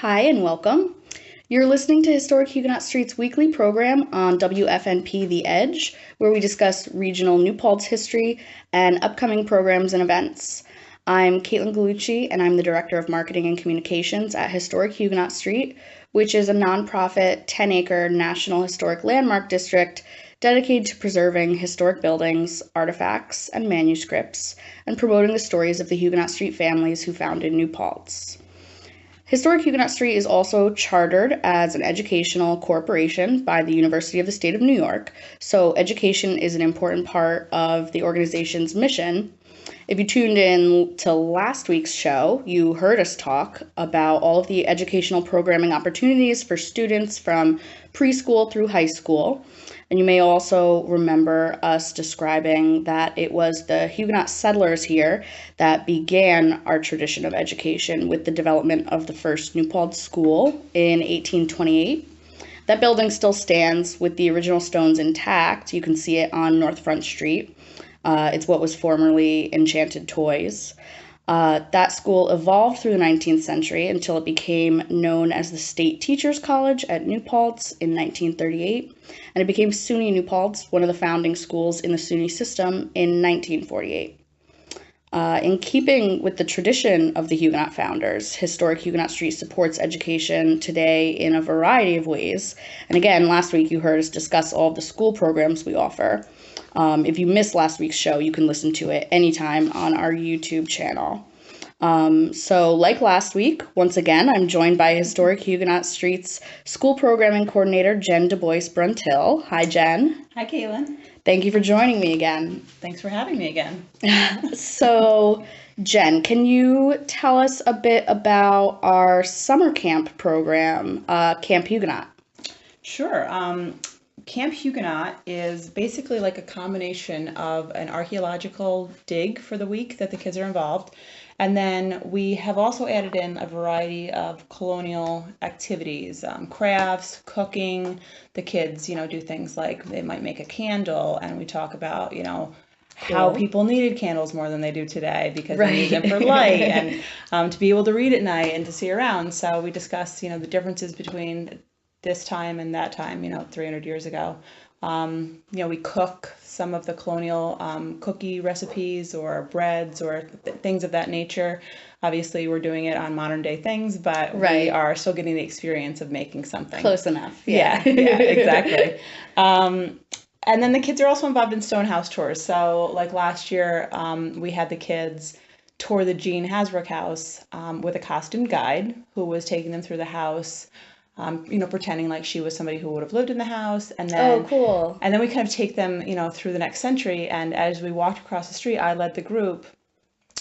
Hi and welcome. You're listening to Historic Huguenot Street's weekly program on WFNP The Edge, where we discuss regional New Paltz history and upcoming programs and events. I'm Kaitlin Gallucci, and I'm the Director of Marketing and Communications at Historic Huguenot Street, which is a nonprofit 10-acre National Historic Landmark District dedicated to preserving historic buildings, artifacts, and manuscripts, and promoting the stories of the Huguenot Street families who founded New Paltz. Historic Huguenot Street is also chartered as an educational corporation by the University of the State of New York, so education is an important part of the organization's mission. If you tuned in to last week's show, you heard us talk about all of the educational programming opportunities for students from preschool through high school. And you may also remember us describing that it was the Huguenot settlers here that began our tradition of education with the development of the first New Paltz school in 1828. That building still stands with the original stones intact. You can see it on North Front Street. It's what was formerly Enchanted Toys. That school evolved through the 19th century until it became known as the State Teachers College at New Paltz in 1938, and it became SUNY New Paltz, one of the founding schools in the SUNY system, in 1948. In keeping with the tradition of the Huguenot founders, Historic Huguenot Street supports education today in a variety of ways. And again, last week you heard us discuss all of the school programs we offer. If you missed last week's show, you can listen to it anytime on our YouTube channel. So like last week, once again, I'm joined by Historic Huguenot Street's school programming coordinator, Jen DuBois Bruntil. Hi, Jen. Hi, Kaitlin. Thank you for joining me again. Thanks for having me again. So, Jen, can you tell us a bit about our summer camp program, Camp Huguenot? Sure. Camp Huguenot is basically like a combination of an archaeological dig for the week that the kids are involved. And then we have also added in a variety of colonial activities, crafts, cooking. The kids, do things like they might make a candle, and we talk about, how people needed candles more than they do today because they need them for light and to be able to read at night and to see around. So we discuss, the differences between this time and that time, 300 years ago. We cook some of the colonial cookie recipes or breads or things of that nature. Obviously, we're doing it on modern day things, but we are still getting the experience of making something. Close enough. Yeah, exactly. And then the kids are also involved in Stonehouse tours. So like last year, we had the kids tour the Jean Hasbrook house with a costume guide who was taking them through the house, pretending like she was somebody who would have lived in the house. And then, cool. And then we kind of take them, through the next century. And as we walked across the street, I led the group,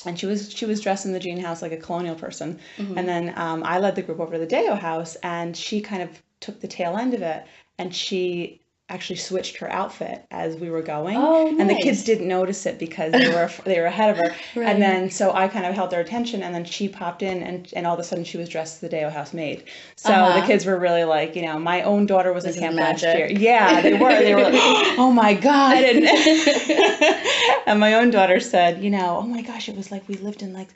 and she was dressed in the Jean house like a colonial person. Mm-hmm. And then I led the group over to the Deo house, and she kind of took the tail end of it, and she actually switched her outfit as we were going. Oh, nice. And the kids didn't notice it because they were ahead of her. Right. And then so I kind of held their attention, and then she popped in, and all of a sudden she was dressed as the Deo house maid. So the kids were really like, my own daughter was in camp last year. Yeah, they were like, oh my God. And my own daughter said, oh my gosh, it was like we lived in like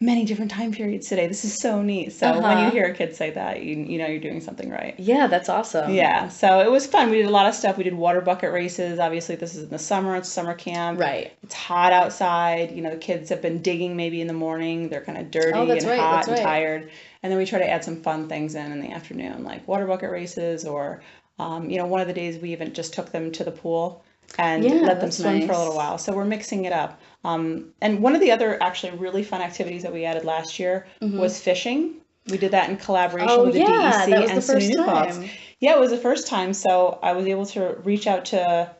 many different time periods today. This is so neat. So when you hear a kid say that, you know you're doing something right. Yeah, that's awesome. Yeah, so it was fun. We did a lot of stuff. We did water bucket races. Obviously, this is in the summer. It's summer camp. Right. It's hot outside. The kids have been digging maybe in the morning. They're kind of dirty and hot and tired. And then we try to add some fun things in the afternoon, like water bucket races, or, one of the days we even just took them to the pool and let them swim for a little while. So we're mixing it up. And one of the other actually really fun activities that we added last year was fishing. We did that in collaboration with the DEC that was and the first time. Yeah, it was the first time. So I was able to reach out to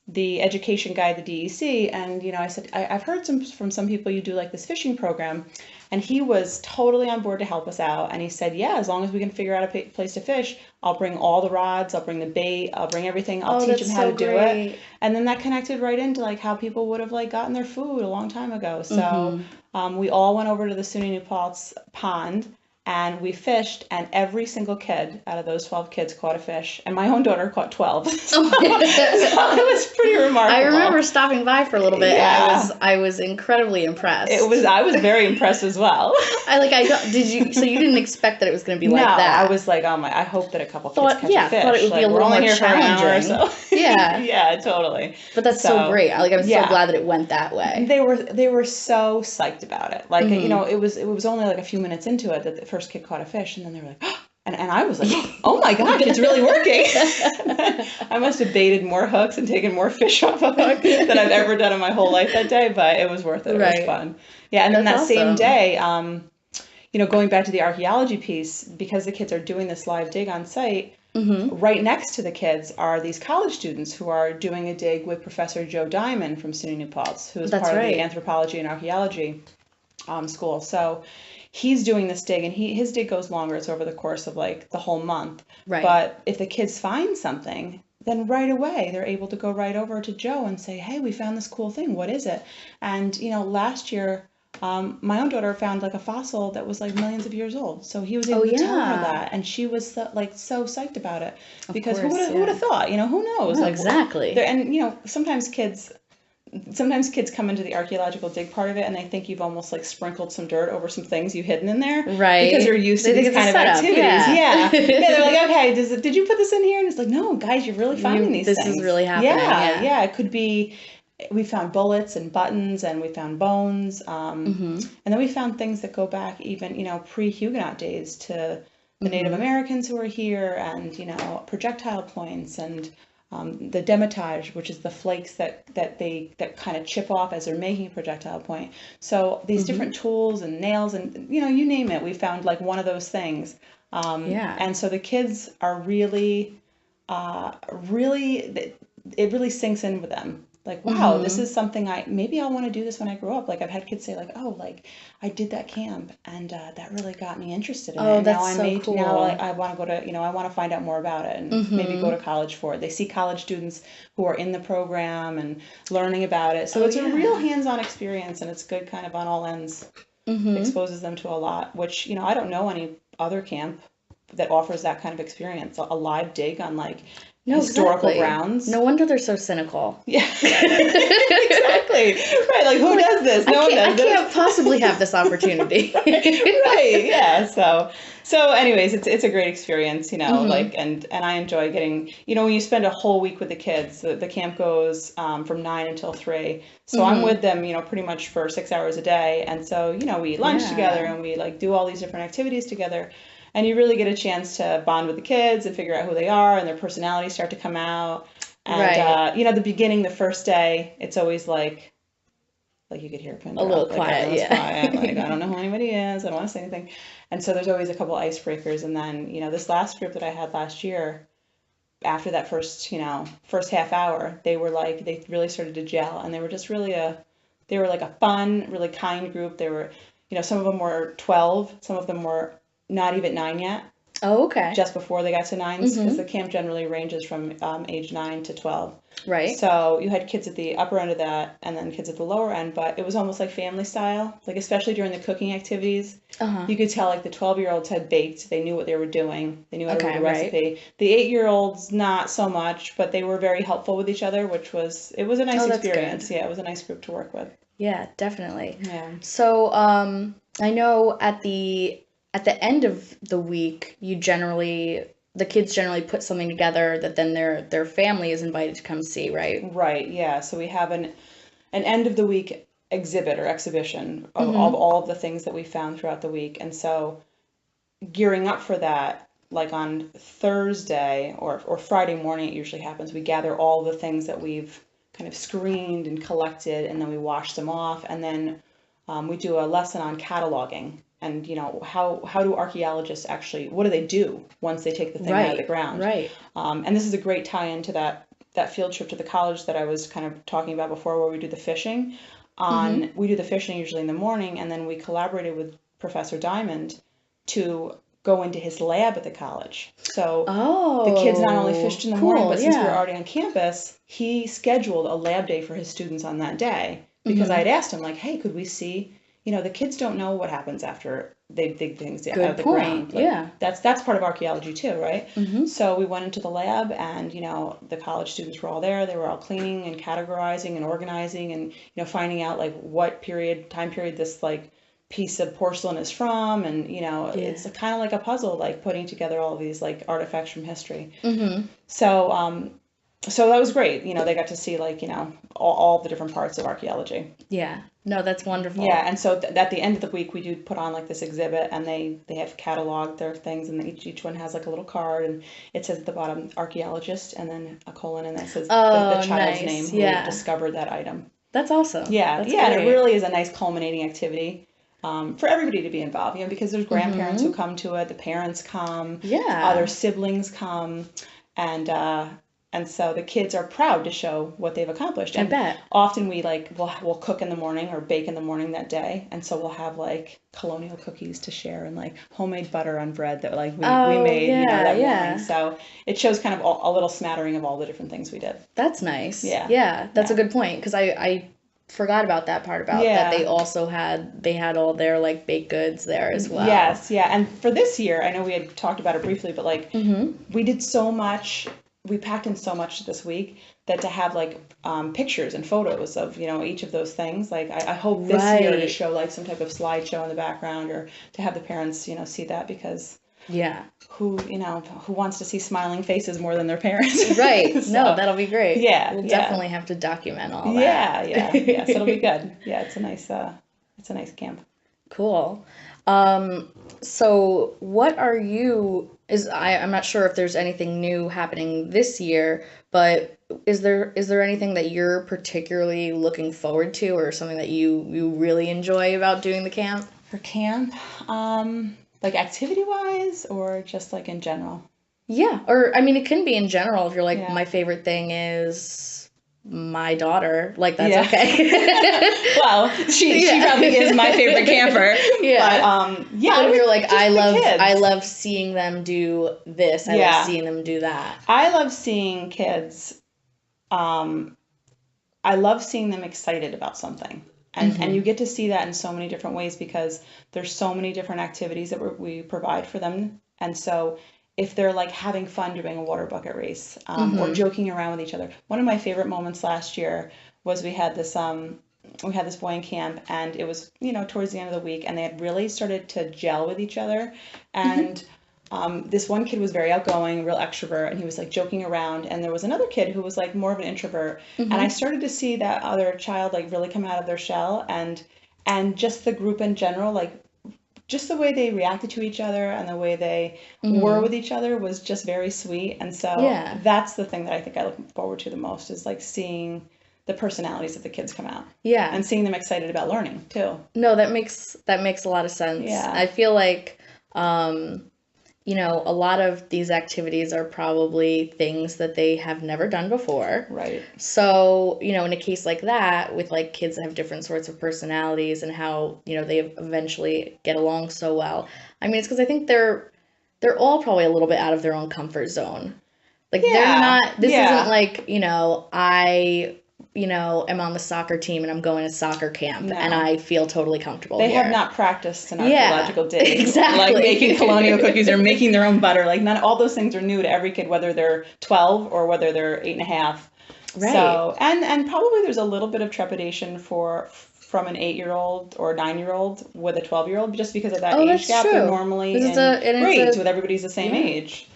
the education guy at the DEC, and I said, I've heard from some people you do like this fishing program, and he was totally on board to help us out. And he said, yeah, as long as we can figure out a place to fish, I'll bring all the rods, I'll bring the bait, I'll bring everything, I'll teach them how to do it. And then that connected right into like how people would have like gotten their food a long time ago. So we all went over to the SUNY New Paltz pond, And we fished, and every single kid out of those 12 kids caught a fish, and my own daughter caught 12. So it was pretty remarkable. I remember stopping by for a little bit, Yeah. and I was incredibly impressed. I was very impressed as well. So you didn't expect that it was going to be like that? I was like, oh my, I hope that a couple kids catch a fish. I thought it would be a little more challenging. So. Yeah. Yeah, totally. But that's so great. I'm so glad that it went that way. They were so psyched about it. Like, you know, it was only like a few minutes into it that the first kid caught a fish, and then they were like, oh, and I was like, oh my gosh, it's really working. I must have baited more hooks and taken more fish off a hook than I've ever done in my whole life that day, but it was worth it. It was fun. Yeah, and then that same day, you know, going back to the archaeology piece, because the kids are doing this live dig on site, right next to the kids are these college students who are doing a dig with Professor Joe Diamond from SUNY New Paltz, who is part of the anthropology and archaeology school. So he's doing this dig, and his dig goes longer. It's over the course of like the whole month. Right. But if the kids find something, then right away they're able to go right over to Joe and say, hey, we found this cool thing. What is it? And, you know, last year, my own daughter found like a fossil that was like millions of years old. So he was able to tell her that, and she was so psyched about it, because who would have thought? You know, who knows? Like, exactly. And you know, sometimes kids come into the archedical dig part of it, and they think you've almost like sprinkled some dirt over some things you've hidden in there, right? Because you're used to these kind of activities. Yeah. They're like, okay, did you put this in here? And it's like, no, guys, you're really finding these things. This is really happening. Yeah. It could be. We found bullets and buttons, and we found bones, and then we found things that go back even, you know, pre-Huguenot days to the Native Americans who were here, and, you know, projectile points, and the demetage, which is the flakes that kind of chip off as they're making a projectile point. So these different tools and nails, and, you know, you name it, we found like one of those things. And so the kids are really, it really sinks in with them. Like, wow, this is something maybe I'll want to do this when I grow up. Like, I've had kids say like, oh, like I did that camp, and that really got me interested in it. And that's cool. Now I want to go to, you know, I want to find out more about it, and maybe go to college for it. They see college students who are in the program and learning about it. So it's a real hands-on experience, and it's good kind of on all ends. Exposes them to a lot, which, you know, I don't know any other camp that offers that kind of experience, a live dig on like historical grounds. No wonder they're so cynical. Yeah, exactly. Right, like who does this? No one does this. I can't possibly have this opportunity. Right. Yeah. So anyways, it's a great experience, you know, like, and I enjoy getting, you know, when you spend a whole week with the kids, the camp goes from 9 until 3. So I'm with them, you know, pretty much for 6 hours a day. And so, you know, we eat lunch together, and we like do all these different activities together. And you really get a chance to bond with the kids and figure out who they are, and their personalities start to come out. And, you know, the beginning, the first day, it's always like you could hear a pin drop. A little quiet, quiet. Like, I don't know who anybody is. I don't want to say anything. And so there's always a couple icebreakers. And then, you know, this last group that I had last year, after that first half hour, they really started to gel. And they were just really they were like a fun, really kind group. They were, you know, some of them were 12. Some of them were not even 9 yet. Oh, okay. Just before they got to 9s, because the camp generally ranges from age 9 to 12. Right. So you had kids at the upper end of that, and then kids at the lower end, but it was almost like family style. Like, especially during the cooking activities, you could tell like the 12-year-olds had baked. They knew what they were doing. They knew how to make a recipe. The 8-year-olds, not so much, but they were very helpful with each other, it was a nice experience. Yeah, it was a nice group to work with. Yeah, definitely. Yeah. So I know at the end of the week, the kids generally put something together that then their family is invited to come see, right? Right, yeah. So we have an end of the week exhibit or exhibition of all of the things that we found throughout the week. And so gearing up for that, like on Thursday or Friday morning, it usually happens, we gather all the things that we've kind of screened and collected, and then we wash them off, and then we do a lesson on cataloging. And, you know, how do archaeologists actually, what do they do once they take the thing out of the ground? Right. And this is a great tie-in to that field trip to the college that I was kind of talking about before, where we do the fishing. We do the fishing usually in the morning, and then we collaborated with Professor Diamond to go into his lab at the college. So the kids not only fished in the morning, but since we were already on campus, he scheduled a lab day for his students on that day, because I had asked him, like, hey, could we see, the kids don't know what happens after they dig things out of the point. ground. Yeah. That's part of archaeology too, right? So we went into the lab, and the college students were all there. They were all cleaning and categorizing and organizing, and finding out like what time period this like piece of porcelain is from, and it's kind of like a puzzle, like putting together all of these like artifacts from history. So that was great. They got to see like all the different parts of archaeology. Yeah. No, that's wonderful. Yeah, and so at the end of the week, we do put on like this exhibit, and they have cataloged their things, and each one has like a little card, and it says at the bottom archaeologist, and then a colon, and that says the child's name who discovered that item. That's awesome. Yeah, that's and it really is a nice culminating activity for everybody to be involved. Because there's grandparents who come to it, the parents come, other siblings come, and so the kids are proud to show what they've accomplished. And I bet. Often we we'll cook in the morning or bake in the morning that day, and so we'll have like colonial cookies to share and like homemade butter on bread that like we made that morning. So it shows kind of a little smattering of all the different things we did. That's nice. Yeah. That's a good point, because I forgot about that part about that they also had all their like baked goods there as well. Yes, and for this year, I know we had talked about it briefly, but like we did so much. We packed in so much this week that to have like pictures and photos of each of those things, like I hope this year to show like some type of slideshow in the background, or to have the parents see that, because who wants to see smiling faces more than their parents? Right. So, no, that'll be great. We'll definitely have to document all that. Yeah. So it'll be good. Yeah, it's a nice camp. Cool. So what are you, I'm not sure if there's anything new happening this year, but is there anything that you're particularly looking forward to, or something that you really enjoy about doing the camp? For camp, like activity wise, or just like in general? Yeah, or I mean, it can be in general. If you're like, my favorite thing is my daughter, like, that's okay. Well, she probably is my favorite camper. But but if you're like, I love seeing them do this, I love seeing them do that. I love seeing kids, I love seeing them excited about something. And you get to see that in so many different ways, because there's so many different activities that we provide for them. And so if they're like having fun doing a water bucket race, or joking around with each other. One of my favorite moments last year was we had this boy in camp, and it was towards the end of the week, and they had really started to gel with each other. And this one kid was very outgoing, real extrovert, and he was like joking around, and there was another kid who was like more of an introvert. And I started to see that other child like really come out of their shell, and just the group in general, like just the way they reacted to each other and the way they were with each other was just very sweet. And so that's the thing that I think I look forward to the most, is like seeing the personalities of the kids come out. Yeah. And seeing them excited about learning too. No, that makes a lot of sense. Yeah. I feel like, a lot of these activities are probably things that they have never done before. Right. So, in a case like that, with like kids that have different sorts of personalities and how, they eventually get along so well. I mean, it's because I think they're all probably a little bit out of their own comfort zone. Like they're not, this isn't like, I am on the soccer team and I'm going to soccer camp and I feel totally comfortable They here. have not practiced an archaeological dig. Exactly. Like making colonial cookies or making their own butter. Like all those things are new to every kid, whether they're 12 or whether they're 8.5. Right. So, and probably there's a little bit of trepidation from an 8-year-old or 9-year-old with a 12-year-old, just because of that age gap. True. They're normally in grades with everybody's the same age.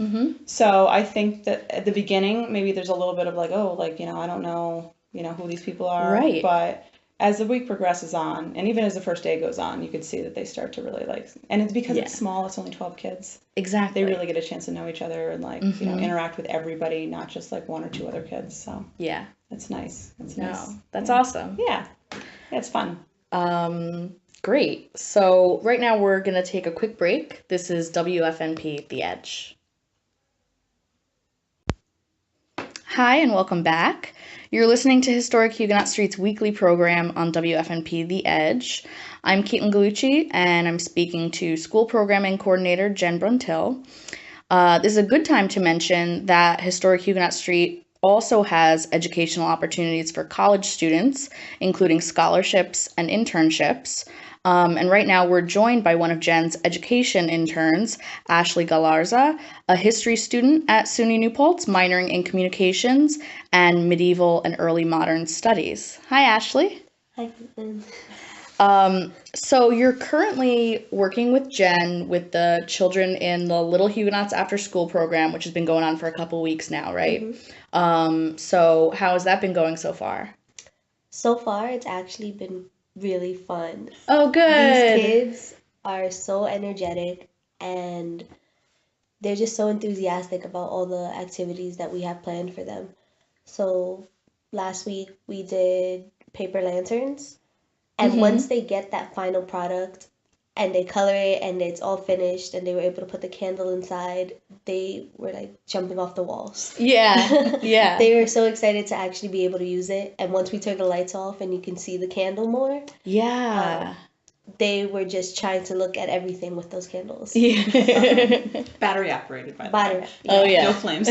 So I think that at the beginning, maybe there's a little bit of like, I don't know, who these people are. Right. But as the week progresses on, and even as the first day goes on, you could see that they start to really like, and it's because it's small, it's only 12 kids. Exactly. They really get a chance to know each other and like, interact with everybody, not just like 1 or 2 other kids. So yeah, it's nice. It's nice. That's awesome. Yeah. It's fun. Great. So right now we're going to take a quick break. This is WFNP The Edge. Hi, and welcome back. You're listening to Historic Huguenot Street's weekly program on WFNP The Edge. I'm Kaitlin Gallucci, and I'm speaking to School Programming Coordinator Jen Bruntil. This is a good time to mention that Historic Huguenot Street also has educational opportunities for college students, including scholarships and internships. And right now we're joined by one of Jen's education interns, Ashley Galarza, a history student at SUNY New Paltz, minoring in communications and medieval and early modern studies. Hi, Ashley. Hi, Kaitlin. So you're currently working with Jen with the children in the Little Huguenots after school program, which has been going on for a couple weeks now, right? So how has that been going so far? So far, it's actually been really fun. Oh, good. These kids are so energetic and they're just so enthusiastic about all the activities that we have planned for them. So last week we did paper lanterns, and once they get that final product and they color it and it's all finished and they were able to put the candle inside, they were like jumping off the walls. Yeah, yeah. They were so excited to actually be able to use it. And once we turn the lights off and you can see the candle more, Yeah. they were just trying to look at everything with those candles. Yeah. Battery operated, by the Battery. way. Oh, yeah. No flames.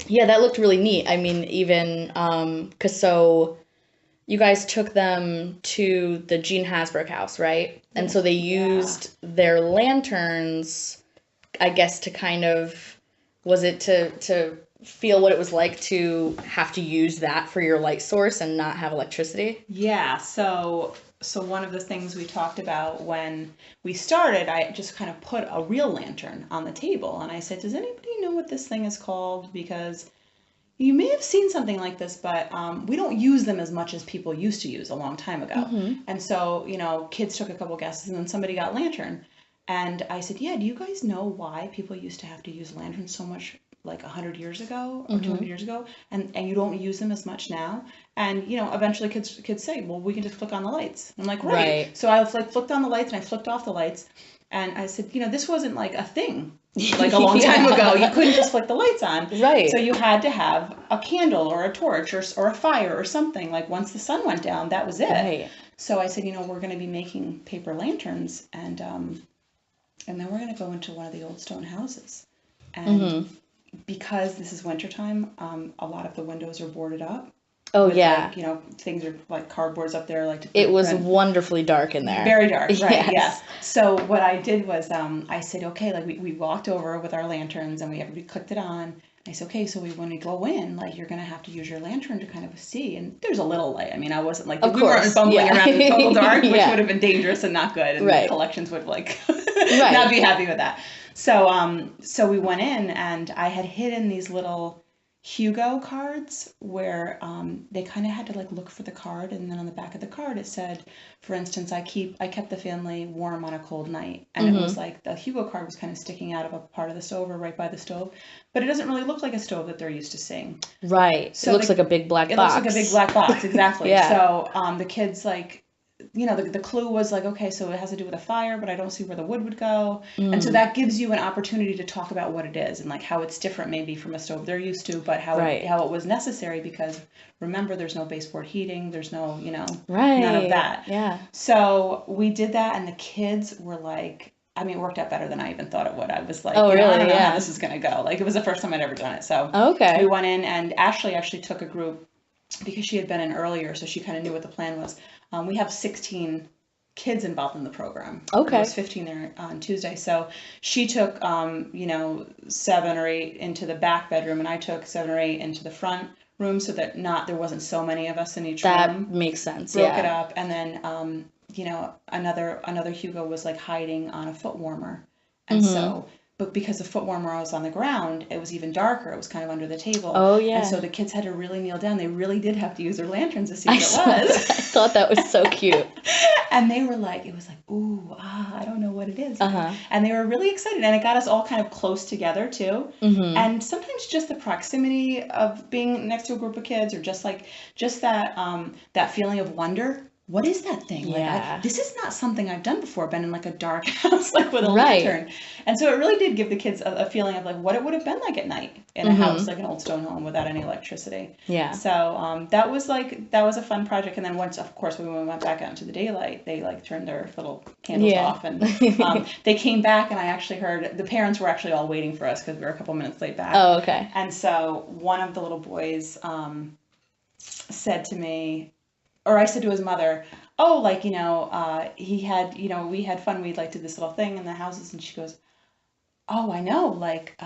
Yeah, that looked really neat. I mean, even, 'cause so you guys took them to the Gene Hasbrook house, right? And so they used their lanterns, I guess, to kind of, was it to feel what it was like to have to use that for your light source and not have electricity? Yeah, so one of the things we talked about when we started, I just kind of put a real lantern on the table and I said, does anybody know what this thing is called? Because you may have seen something like this, but we don't use them as much as people used to use a long time ago. And so, kids took a couple guesses and then somebody got lantern. And I said, yeah, do you guys know why people used to have to use lanterns so much like 100 years ago or 200 years ago? And you don't use them as much now? And, eventually kids say, well, we can just flick on the lights. I'm like, right. So I flicked on the lights and I flicked off the lights. And I said, this wasn't like a thing like a long time ago. You couldn't just flick the lights on. Right. So you had to have a candle or a torch or a fire or something. Like once the sun went down, that was it. Right. So I said, we're going to be making paper lanterns and then we're going to go into one of the old stone houses. And because this is wintertime, a lot of the windows are boarded up. Oh, with, yeah. Things are like cardboards up there. Like It was wonderfully dark in there. Very dark, right? Yes. Yeah. So what I did was, I said, okay, like we walked over with our lanterns and everybody clicked it on. I said, okay, so when we go in, like you're gonna have to use your lantern to kind of see. And there's a little light. I mean, I wasn't like we weren't bumbling around in total dark, which would have been dangerous and not good, and the collections would not be happy with that. So we went in, and I had hidden these little Hugo cards where they kind of had to like look for the card, and then on the back of the card it said, for instance, I kept the family warm on a cold night, and it was like the Hugo card was kind of sticking out of a part of the stove or right by the stove, but it doesn't really look like a stove that they're used to seeing. Right. So it looks like a big black box. It looks like a big black box, exactly. So the kids the clue was like, okay, so it has to do with a fire, but I don't see where the wood would go. And so that gives you an opportunity to talk about what it is and like how it's different maybe from a stove they're used to, but how it was necessary, because remember, there's no baseboard heating, there's no, none of that. Yeah. So we did that, and the kids were like, I mean, it worked out better than I even thought it would. I was like, I don't know how this is going to go. Like, it was the first time I'd ever done it. So we went in, and Ashley actually took a group because she had been in earlier, so she kind of knew what the plan was. We have 16 kids involved in the program. Okay. There was 15 there on Tuesday. So she took, 7 or 8 into the back bedroom, and I took 7 or 8 into the front room, so that there wasn't so many of us in each room. That makes sense. Broke it up, and then, another Hugo was like hiding on a foot warmer, and so. But because the foot warmer was on the ground, it was even darker. It was kind of under the table. Oh, yeah. And so the kids had to really kneel down. They really did have to use their lanterns to see what it was. I thought that was so cute. And they were like, it was like, ooh, I don't know what it is. And they were really excited. And it got us all kind of close together, too. And sometimes just the proximity of being next to a group of kids, or just that feeling of wonder. What is that thing? Yeah. Like, this is not something I've done before, been in like a dark house, like with a lantern. And so it really did give the kids a feeling of like what it would have been like at night in a house, like an old stone home without any electricity. Yeah. So that was a fun project. And then once, of course, when we went back out into the daylight, they like turned their little candles off, and they came back, and I actually heard the parents were actually all waiting for us because we were a couple minutes late back. Oh, okay. And so one of the little boys said to me, or I said to his mother, oh, like, he had, we had fun. We like did this little thing in the houses. And she goes, oh, I know. Like,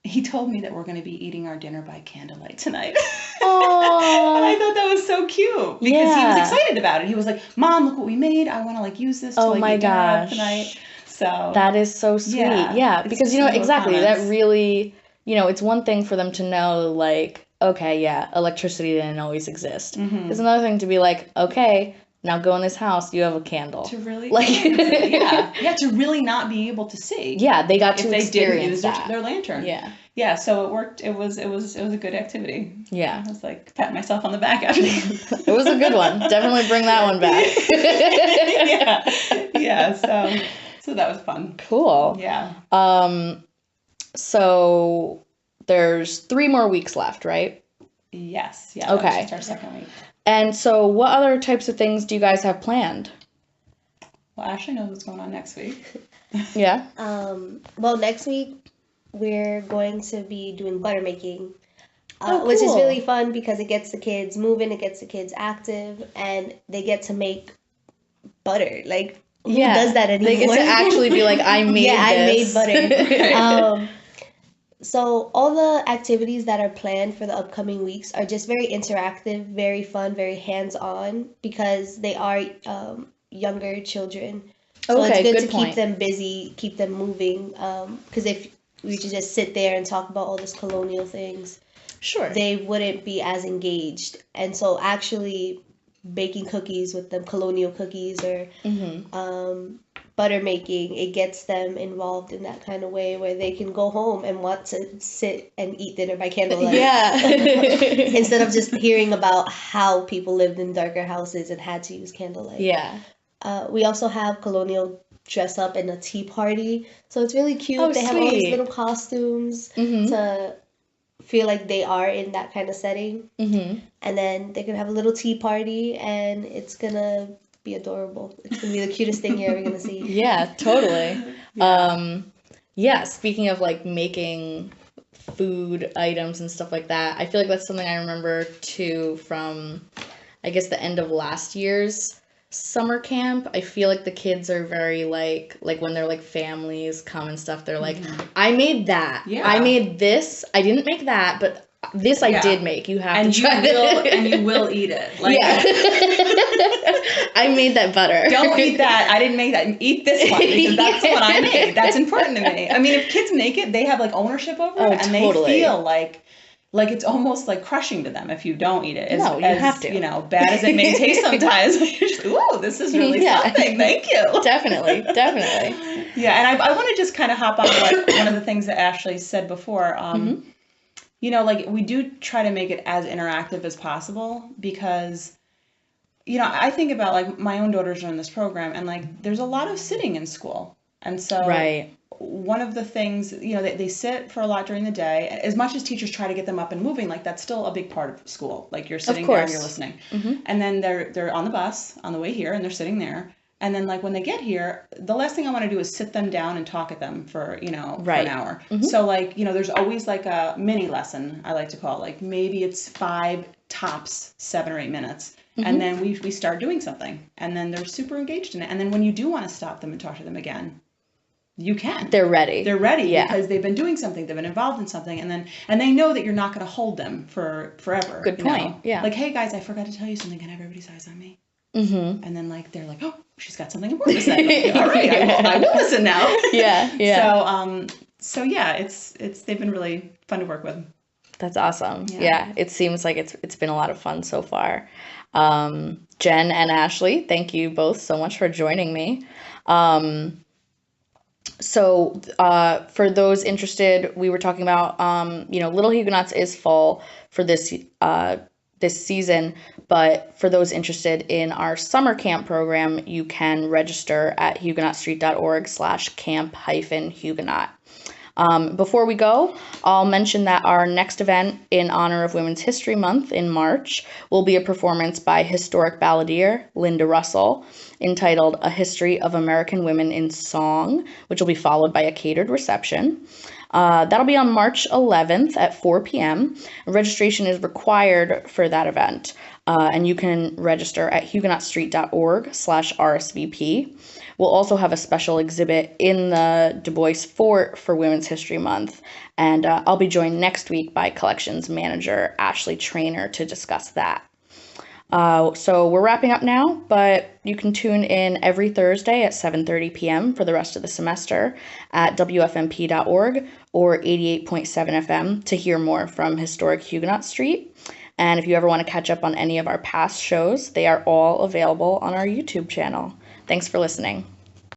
he told me that we're going to be eating our dinner by candlelight tonight. Aww. And I thought that was so cute because he was excited about it. He was like, Mom, look what we made. I want to like use this to like eat dinner tonight. So that is so sweet. Yeah, because exactly comments. That really, it's one thing for them to know like, okay, yeah, electricity didn't always exist. It's another thing to be like, okay, now go in this house, you have a candle. To really, to really not be able to see. Yeah, they got to experience if they didn't use that. Their lantern. Yeah, so it worked. It was a good activity. Yeah, I was like patting myself on the back after. It was a good one. Definitely bring that one back. yeah. So that was fun. Cool. Yeah. So there's 3 more weeks left, right? Yes. Yeah. Okay. That's our second week. And so what other types of things do you guys have planned? Well, Ashley knows what's going on next week. Yeah. Well, next week we're going to be doing butter making, cool. which is really fun because it gets the kids moving, it gets the kids active, and they get to make butter. Like, who does that anymore? They get to actually be like, I made this. I made butter. So all the activities that are planned for the upcoming weeks are just very interactive, very fun, very hands-on because they are younger children. So it's good to keep them busy, keep them moving. Because if we could just sit there and talk about all these colonial things, sure, they wouldn't be as engaged. And so actually baking cookies with them, colonial cookies or butter making, it gets them involved in that kind of way where they can go home and want to sit and eat dinner by candlelight. Yeah. Instead of just hearing about how people lived in darker houses and had to use candlelight. Yeah. We also have colonial dress up and a tea party. So it's really cute. Oh, they have sweet. all these little costumes to feel like they are in that kind of setting. And then they can have a little tea party and it's going to be adorable. It's going to be the cutest thing you're ever going to see. Yeah, totally. Speaking of like making food items and stuff like that, I feel like that's something I remember too from, I guess, the end of last year's summer camp. I feel like the kids are very like when they're like families come and stuff, they're like, I made that. Yeah. I made this. I didn't make that, but this I did make. You have to try it. And you will eat it. Like, I made that butter. Don't eat that. I didn't make that. Eat this one because that's the one I made. That's important to me. I mean, if kids make it, they have like ownership over it, and they feel like it's almost like crushing to them if you don't eat it. You have to. Bad as it may taste sometimes. Ooh, this is really something. Thank you. Definitely. Yeah, and I want to just kind of hop on like one of the things that Ashley said before. Like we do try to make it as interactive as possible because, I think about like my own daughters are in this program and like there's a lot of sitting in school. And so one of the things, they sit for a lot during the day. As much as teachers try to get them up and moving, like that's still a big part of school. Like you're sitting there and you're listening. And then they're on the bus on the way here and they're sitting there. And then like when they get here, the last thing I want to do is sit them down and talk at them for, for an hour. So like, there's always like a mini lesson I like to call, like maybe it's 5 tops 7 or 8 minutes. And then we start doing something and then they're super engaged in it. And then when you do want to stop them and talk to them again, you can. They're ready. Because they've been doing something, they've been involved in something, and they know that you're not going to hold them for forever. Good point. Yeah. Like, hey guys, I forgot to tell you something. Can I have everybody's eyes on me? And then like they're like, oh, she's got something important to say. All right, I will listen now. Yeah. So yeah, it's they've been really fun to work with. That's awesome. Yeah, it seems like it's been a lot of fun so far. Jen and Ashley, thank you both so much for joining me. So for those interested, we were talking about, Little Huguenots is fall for this season, but for those interested in our summer camp program, you can register at huguenotstreet.org/camp-huguenot. Before we go, I'll mention that our next event in honor of Women's History Month in March will be a performance by historic balladeer Linda Russell. entitled A History of American Women in Song, which will be followed by a catered reception. That'll be on March 11th at 4 p.m. Registration is required for that event, and you can register at huguenotstreet.org/RSVP. We'll also have a special exhibit in the DuBois Fort for Women's History Month, and I'll be joined next week by Collections Manager Ashley Trainer to discuss that. So we're wrapping up now, but you can tune in every Thursday at 7:30 p.m. for the rest of the semester at WFNP.org or 88.7 FM to hear more from Historic Huguenot Street. And if you ever want to catch up on any of our past shows, they are all available on our YouTube channel. Thanks for listening.